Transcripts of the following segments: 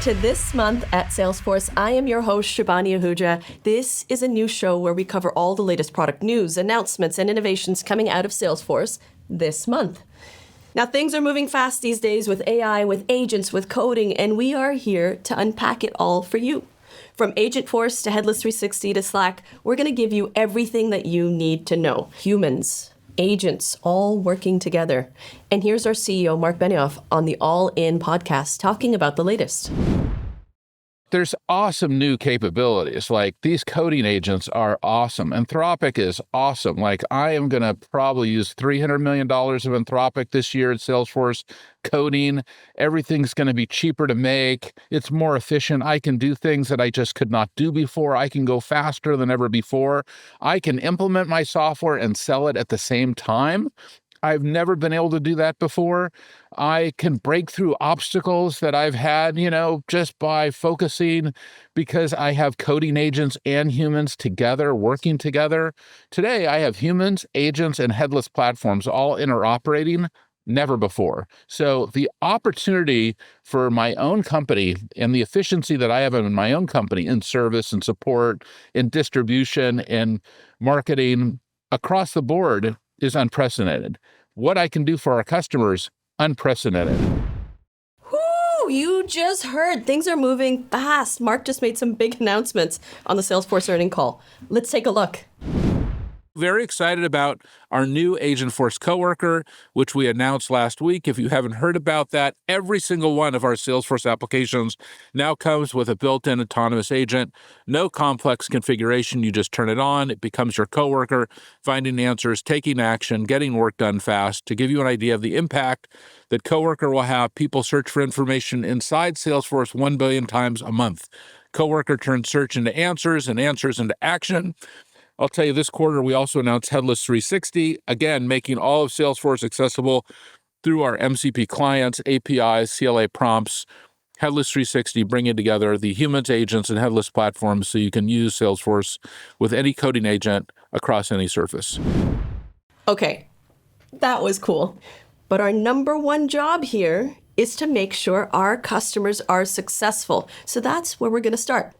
to This Month at Salesforce. I am your host, Shibani Ahuja. This is a new show where we cover all the latest product news, announcements, and innovations coming out of Salesforce this month. Now, things are moving fast these days with AI, with agents, with coding, and we are here to unpack it all for you. From Agentforce to Headless 360 to Slack, we're going to give you everything that you need to know. Humans, agents, all working together. And here's our CEO, Marc Benioff, on the All In podcast, talking about the latest. There's awesome new capabilities. Like, these coding agents are awesome. Anthropic is awesome. Like, I am going to probably use $300 million of Anthropic this year at Salesforce coding. Everything's going to be cheaper to make. It's more efficient. I can do things that I just could not do before. I can go faster than ever before. I can implement my software and sell it at the same time. I've never been able to do that before. I can break through obstacles that I've had, just by focusing, because I have coding agents and humans together, working together. Today, I have humans, agents, and headless platforms all interoperating. Never before. So the opportunity for my own company and the efficiency that I have in my own company in service and support, in distribution and marketing across the board is unprecedented. What I can do for our customers, unprecedented. Whoo, you just heard. Things are moving fast. Marc just made some big announcements on the Salesforce earnings call. Let's take a look. Very excited about our new Agentforce Coworker, which we announced last week. If you haven't heard about that, every single one of our Salesforce applications now comes with a built-in autonomous agent. No complex configuration. You just turn it on. It becomes your coworker, finding answers, taking action, getting work done fast. To give you an idea of the impact that Coworker will have, people search for information inside Salesforce 1 billion times a month. Coworker turns search into answers and answers into action. I'll tell you, this quarter, we also announced Headless 360, again, making all of Salesforce accessible through our MCP clients, APIs, CLA prompts. Headless 360 bringing together the humans, agents, and headless platforms so you can use Salesforce with any coding agent across any surface. Okay, that was cool. But our number one job here is to make sure our customers are successful. So that's where we're going to start,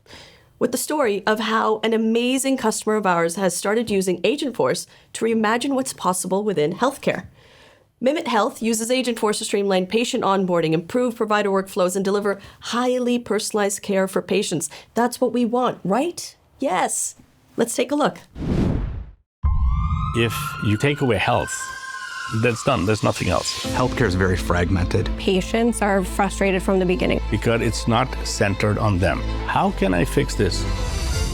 with the story of how an amazing customer of ours has started using Agentforce to reimagine what's possible within healthcare. MIMIT Health uses Agentforce to streamline patient onboarding, improve provider workflows, and deliver highly personalized care for patients. That's what we want, right? Yes. Let's take a look. If you take away health, that's done. There's nothing else. Healthcare is very fragmented. Patients are frustrated from the beginning because it's not centered on them. How can I fix this?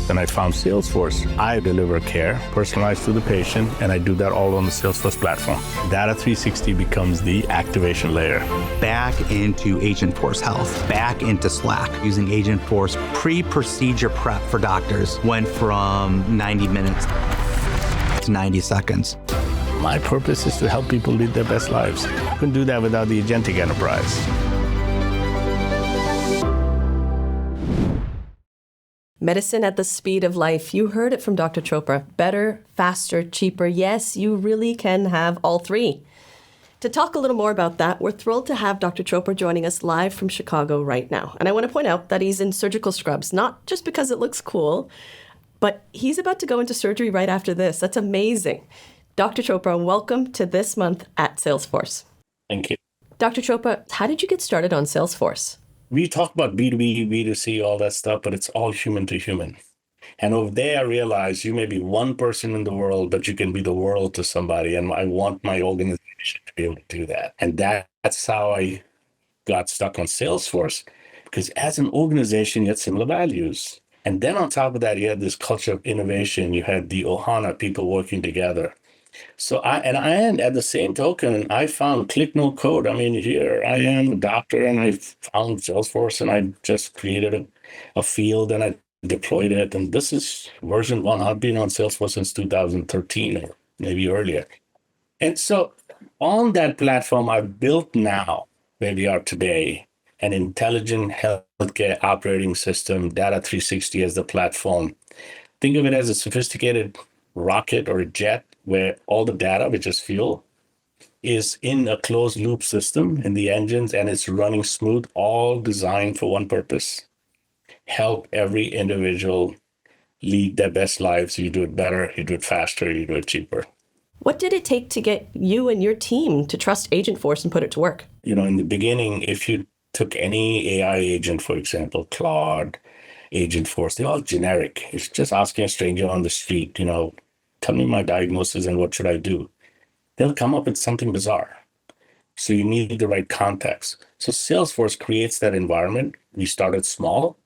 Then I found Salesforce. I deliver care personalized to the patient, and I do that all on the Salesforce platform. Data 360 becomes the activation layer. Back into Agentforce Health, back into Slack. Using Agentforce pre-procedure prep for doctors went from 90 minutes to 90 seconds. My purpose is to help people lead their best lives. You can do that without the Agentic enterprise. Medicine at the speed of life. You heard it from Dr. Chopra. Better, faster, cheaper. Yes, you really can have all three. To talk a little more about that, we're thrilled to have Dr. Chopra joining us live from Chicago right now. And I want to point out that he's in surgical scrubs, not just because it looks cool, but he's about to go into surgery right after this. That's amazing. Dr. Chopra, welcome to This Month at Salesforce. Thank you. Dr. Chopra, how did you get started on Salesforce? We talk about B2B, B2C, all that stuff, but it's all human to human. And over there, I realized you may be one person in the world, but you can be the world to somebody. And I want my organization to be able to do that. And that's how I got stuck on Salesforce, because as an organization, you had similar values. And then on top of that, you had this culture of innovation. You had the Ohana, people working together. So and at the same token, I found click no code. I mean, here I am, a doctor, and I found Salesforce, and I just created a field, and I deployed it. And this is version 1. I've been on Salesforce since 2013 or maybe earlier. And so on that platform, I've built now, where we are today, an intelligent healthcare operating system, Data 360 as the platform. Think of it as a sophisticated rocket or a jet, where all the data, which is fuel, is in a closed loop system in the engines, and it's running smooth, all designed for one purpose: help every individual lead their best lives. You do it better, you do it faster, you do it cheaper. What did it take to get you and your team to trust Agentforce and put it to work? In the beginning, if you took any AI agent, for example, Claude, Agentforce, they're all generic. It's just asking a stranger on the street, tell me my diagnosis and what should I do? They'll come up with something bizarre. So you need the right context. So Salesforce creates that environment. We started small,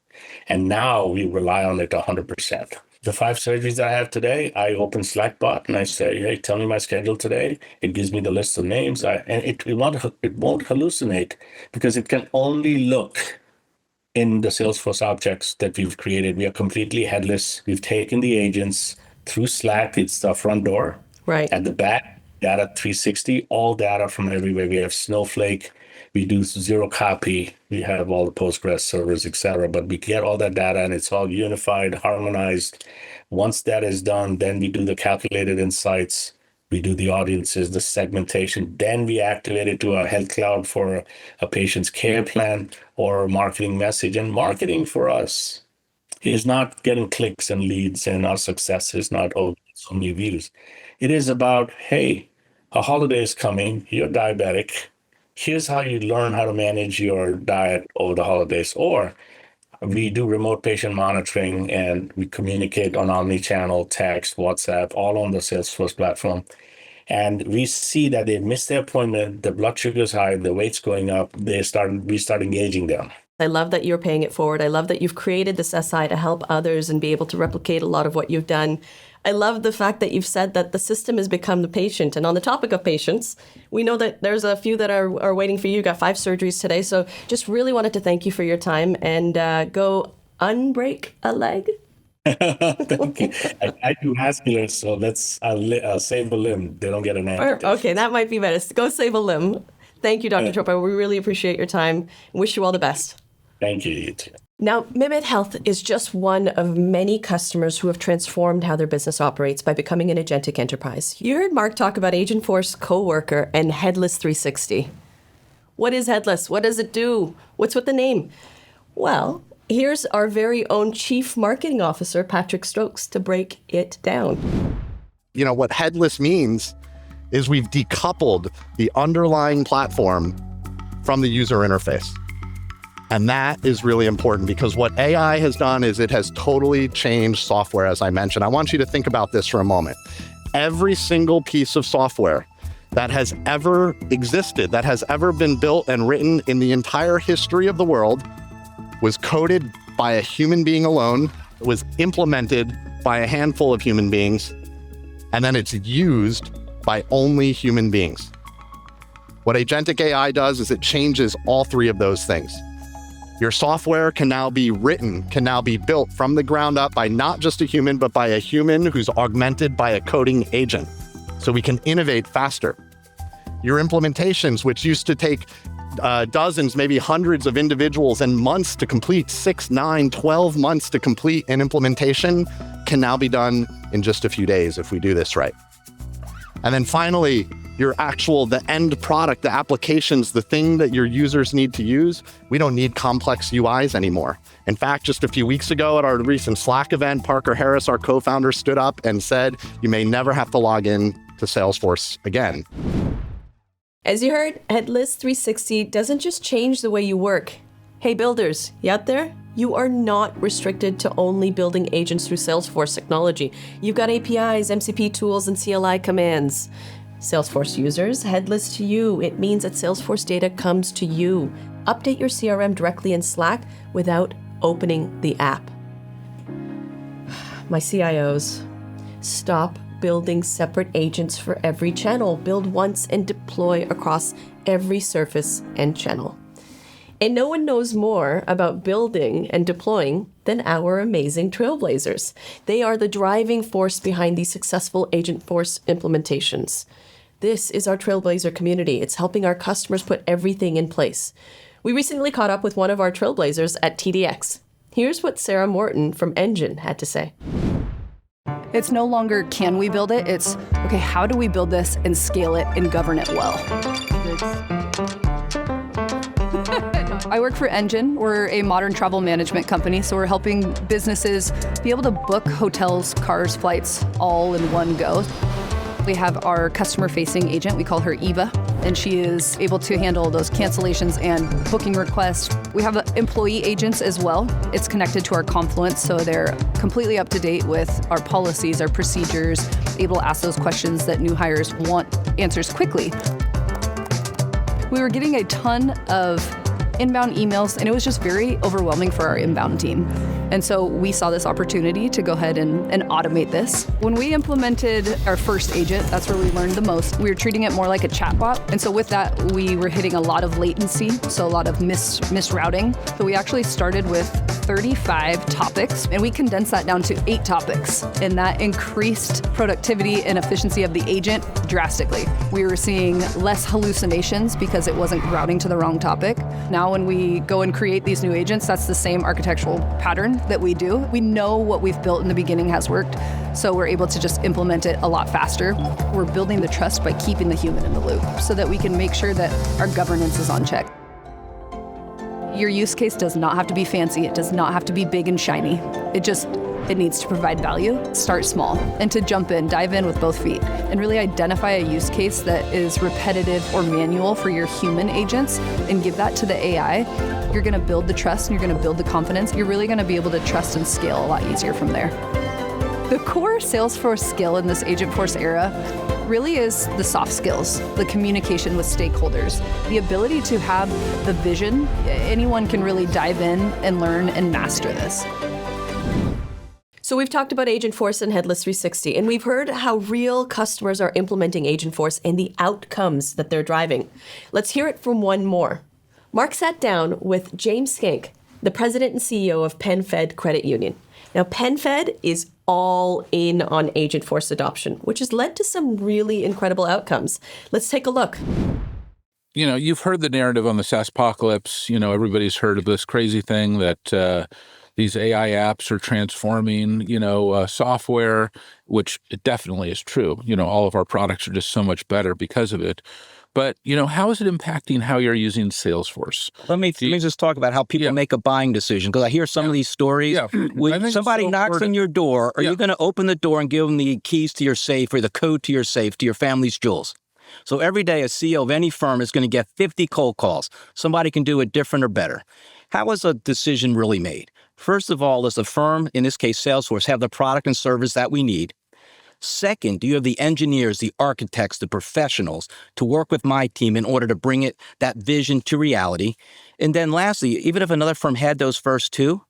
and now we rely on it 100%. The 5 surgeries that I have today, I open Slackbot and I say, hey, tell me my schedule today. It gives me the list of names, and it won't hallucinate because it can only look in the Salesforce objects that we've created. We are completely headless. We've taken the agents through Slack. It's the front door. Right. At the back, data 360, all data from everywhere. We have Snowflake. We do zero copy. We have all the Postgres servers, etc. But we get all that data and it's all unified, harmonized. Once that is done, then we do the calculated insights. We do the audiences, the segmentation. Then we activate it to a health cloud for a patient's care plan or a marketing message. And marketing for us is not getting clicks and leads, and our success is not, so many views. It is about, hey, a holiday is coming. You're diabetic. Here's how you learn how to manage your diet over the holidays. Or we do remote patient monitoring and we communicate on omni-channel, text, WhatsApp, all on the Salesforce platform. And we see that they miss their appointment, the blood sugar is high, the weight's going up, we start engaging them. I love that you're paying it forward. I love that you've created this SI to help others and be able to replicate a lot of what you've done. I love the fact that you've said that the system has become the patient. And on the topic of patients, we know that there's a few that are waiting for you. You got 5 surgeries today. So just really wanted to thank you for your time and go unbreak a leg. Thank you. I do vascular, so I'll save a limb. They don't get an amputation. Okay, that might be better. Go save a limb. Thank you, Dr. Chopra. We really appreciate your time. Wish you all the best. Thank you, you too. Now, MIMIT Health is just one of many customers who have transformed how their business operates by becoming an agentic enterprise. You heard Marc talk about Agentforce Coworker and Headless 360. What is Headless? What does it do? What's with the name? Well, here's our very own Chief Marketing Officer, Patrick Stokes, to break it down. What Headless means is we've decoupled the underlying platform from the user interface. And that is really important because what AI has done is it has totally changed software, as I mentioned. I want you to think about this for a moment. Every single piece of software that has ever existed, that has ever been built and written in the entire history of the world was coded by a human being alone, was implemented by a handful of human beings, and then it's used by only human beings. What Agentic AI does is it changes all 3 of those things. Your software can now be written, can now be built from the ground up by not just a human, but by a human who's augmented by a coding agent. So we can innovate faster. Your implementations, which used to take dozens, maybe hundreds of individuals and months to complete, 6, 9, 12 months to complete an implementation, can now be done in just a few days if we do this right. And then finally, the end product, the applications, the thing that your users need to use, we don't need complex UIs anymore. In fact, just a few weeks ago at our recent Slack event, Parker Harris, our co-founder, stood up and said, you may never have to log in to Salesforce again. As you heard, Headless 360 doesn't just change the way you work. Hey builders, you out there? You are not restricted to only building agents through Salesforce technology. You've got APIs, MCP tools, and CLI commands. Salesforce users, Headless to you. It means that Salesforce data comes to you. Update your CRM directly in Slack without opening the app. My CIOs, stop building separate agents for every channel. Build once and deploy across every surface and channel. And no one knows more about building and deploying than our amazing trailblazers. They are the driving force behind these successful Agentforce implementations. This is our trailblazer community. It's helping our customers put everything in place. We recently caught up with one of our trailblazers at TDX. Here's what Sarah Morton from Engine had to say. It's no longer can we build it, it's okay, how do we build this and scale it and govern it well? I work for Engine. We're a modern travel management company, so we're helping businesses be able to book hotels, cars, flights all in one go. We have our customer-facing agent, we call her Eva, and she is able to handle those cancellations and booking requests. We have employee agents as well. It's connected to our Confluence, so they're completely up to date with our policies, our procedures, able to ask those questions that new hires want answers quickly. We were getting a ton of inbound emails, and it was just very overwhelming for our inbound team. And so we saw this opportunity to go ahead and automate this. When we implemented our first agent, that's where we learned the most. We were treating it more like a chatbot. And so with that, we were hitting a lot of latency, so a lot of misrouting. So we actually started with 35 topics, and we condensed that down to 8 topics. And that increased productivity and efficiency of the agent drastically. We were seeing less hallucinations because it wasn't routing to the wrong topic. Now when we go and create these new agents, that's the same architectural pattern that we do. We know what we've built in the beginning has worked, so we're able to just implement it a lot faster. We're building the trust by keeping the human in the loop so that we can make sure that our governance is on check. Your use case does not have to be fancy. It does not have to be big and shiny. It needs to provide value. Start small, and to jump in, dive in with both feet, and really identify a use case that is repetitive or manual for your human agents and give that to the AI. You're gonna build the trust and you're gonna build the confidence. You're really gonna be able to trust and scale a lot easier from there. The core Salesforce skill in this Agentforce era really is the soft skills, the communication with stakeholders, the ability to have the vision. Anyone can really dive in and learn and master this. So we've talked about Agentforce and Headless 360, and we've heard how real customers are implementing Agentforce and the outcomes that they're driving. Let's hear it from one more. Marc sat down with James Skank, the president and CEO of PenFed Credit Union. Now, PenFed is all in on Agentforce adoption, which has led to some really incredible outcomes. Let's take a look. You know, you've heard the narrative on the SaaS apocalypse. You know, everybody's heard of this crazy thing that these AI apps are transforming, software, which it definitely is true. You know, all of our products are just so much better because of it. But, how is it impacting how you're using Salesforce? Let me just talk about how people make a buying decision, because I hear some of these stories. When somebody knocks on your door, are you going to open the door and give them the keys to your safe or the code to your safe, to your family's jewels? So every day, a CEO of any firm is going to get 50 cold calls. Somebody can do it different or better. How is a decision really made? First of all, does the firm, in this case Salesforce, have the product and service that we need? Second, do you have the engineers, the architects, the professionals to work with my team in order to bring that vision to reality? And then lastly, even if another firm had those first two,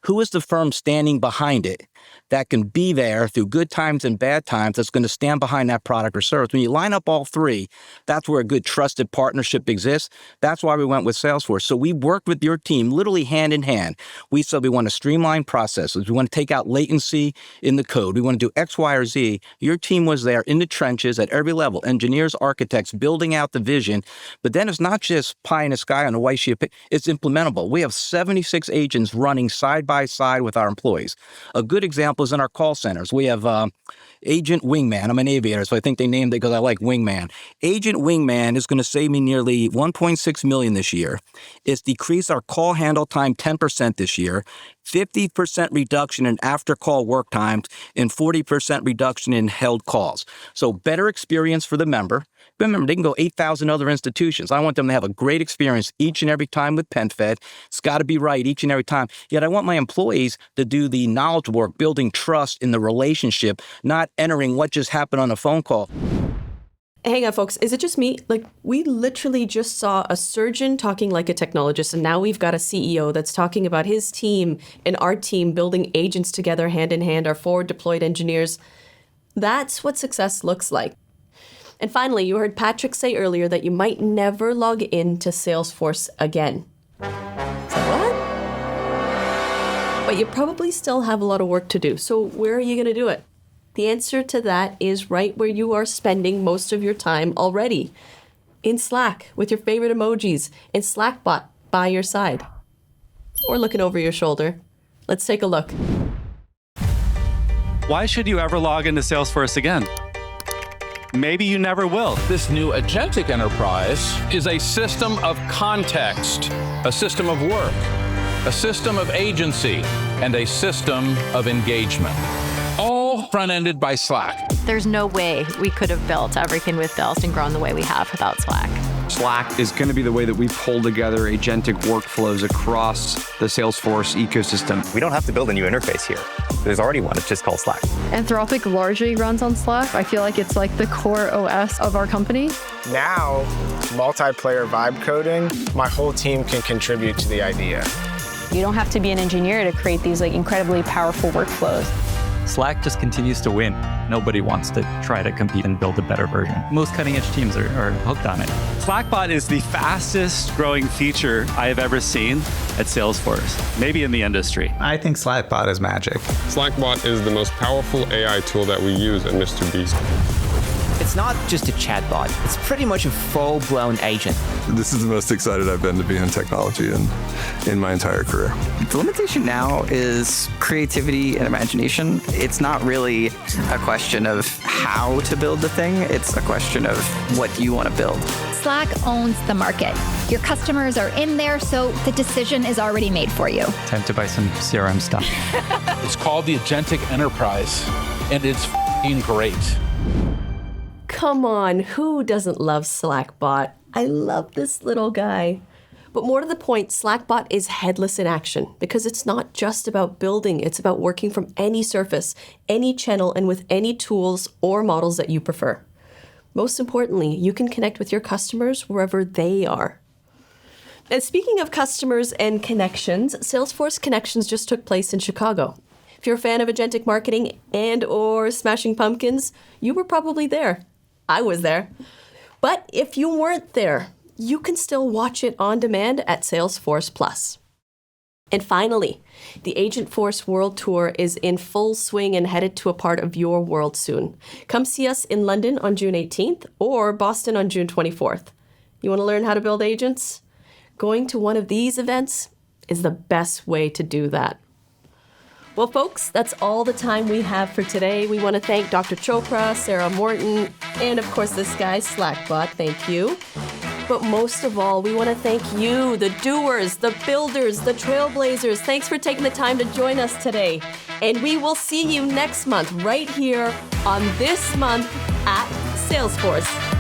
who is the firm standing behind it that can be there through good times and bad times, that's going to stand behind that product or service? When you line up all three, that's where a good trusted partnership exists. That's why we went with Salesforce. So we worked with your team literally hand in hand. We said we want to streamline processes. We want to take out latency in the code. We want to do X, Y, or Z. Your team was there in the trenches at every level, engineers, architects, building out the vision. But then it's not just pie in the sky on a white sheet of paper. It's implementable. We have 76 agents running side by side with our employees. A good example is in our call centers. We have Agent Wingman. I'm an aviator, so I think they named it because I like Wingman. Agent Wingman is going to save me nearly $1.6 million this year. It's decreased our call handle time 10% this year, 50% reduction in after-call work times, and 40% reduction in held calls. So better experience for the member. Remember, they can go 8,000 other institutions. I want them to have a great experience each and every time with PenFed. It's got to be right each and every time. Yet I want my employees to do the knowledge work, building trust in the relationship, not entering what just happened on a phone call. Hang on, folks. Is it just me? We literally just saw a surgeon talking like a technologist, and now we've got a CEO that's talking about his team and our team building agents together hand in hand, our forward deployed engineers. That's what success looks like. And finally, you heard Patrick say earlier that you might never log into Salesforce again. So what? But you probably still have a lot of work to do. So where are you going to do it? The answer to that is right where you are spending most of your time already. In Slack, with your favorite emojis, and Slackbot by your side. Or looking over your shoulder. Let's take a look. Why should you ever log into Salesforce again? Maybe you never will. This new agentic enterprise is a system of context, a system of work, a system of agency, and a system of engagement, all front-ended by Slack. There's no way we could have built everything we've built and grown the way we have without Slack. Slack is going to be the way that we pull together agentic workflows across the Salesforce ecosystem. We don't have to build a new interface here. There's already one. It's just called Slack. Anthropic largely runs on Slack. I feel like it's like the core OS of our company. Now, multiplayer vibe coding, my whole team can contribute to the idea. You don't have to be an engineer to create these incredibly powerful workflows. Slack just continues to win. Nobody wants to try to compete and build a better version. Most cutting-edge teams are hooked on it. Slackbot is the fastest growing feature I have ever seen at Salesforce, maybe in the industry. I think Slackbot is magic. Slackbot is the most powerful AI tool that we use at Mr. Beast. It's not just a chatbot. It's pretty much a full-blown agent. This is the most excited I've been to be in technology in my entire career. The limitation now is creativity and imagination. It's not really a question of how to build the thing. It's a question of what you want to build. Slack owns the market. Your customers are in there, so the decision is already made for you. Time to buy some CRM stuff. It's called the Agentic Enterprise, and it's f***ing great. Come on, who doesn't love Slackbot? I love this little guy. But more to the point, Slackbot is headless in action because it's not just about building, it's about working from any surface, any channel, and with any tools or models that you prefer. Most importantly, you can connect with your customers wherever they are. And speaking of customers and connections, Salesforce Connections just took place in Chicago. If you're a fan of agentic marketing and/or Smashing Pumpkins, you were probably there. I was there. But if you weren't there, you can still watch it on demand at Salesforce Plus. And finally, the Agentforce World Tour is in full swing and headed to a part of your world soon. Come see us in London on June 18th or Boston on June 24th. You want to learn how to build agents? Going to one of these events is the best way to do that. Well, folks, that's all the time we have for today. We want to thank Dr. Chopra, Sarah Morton, and of course this guy, Slackbot. Thank you. But most of all, we want to thank you, the doers, the builders, the trailblazers. Thanks for taking the time to join us today. And we will see you next month right here on This Month at Salesforce.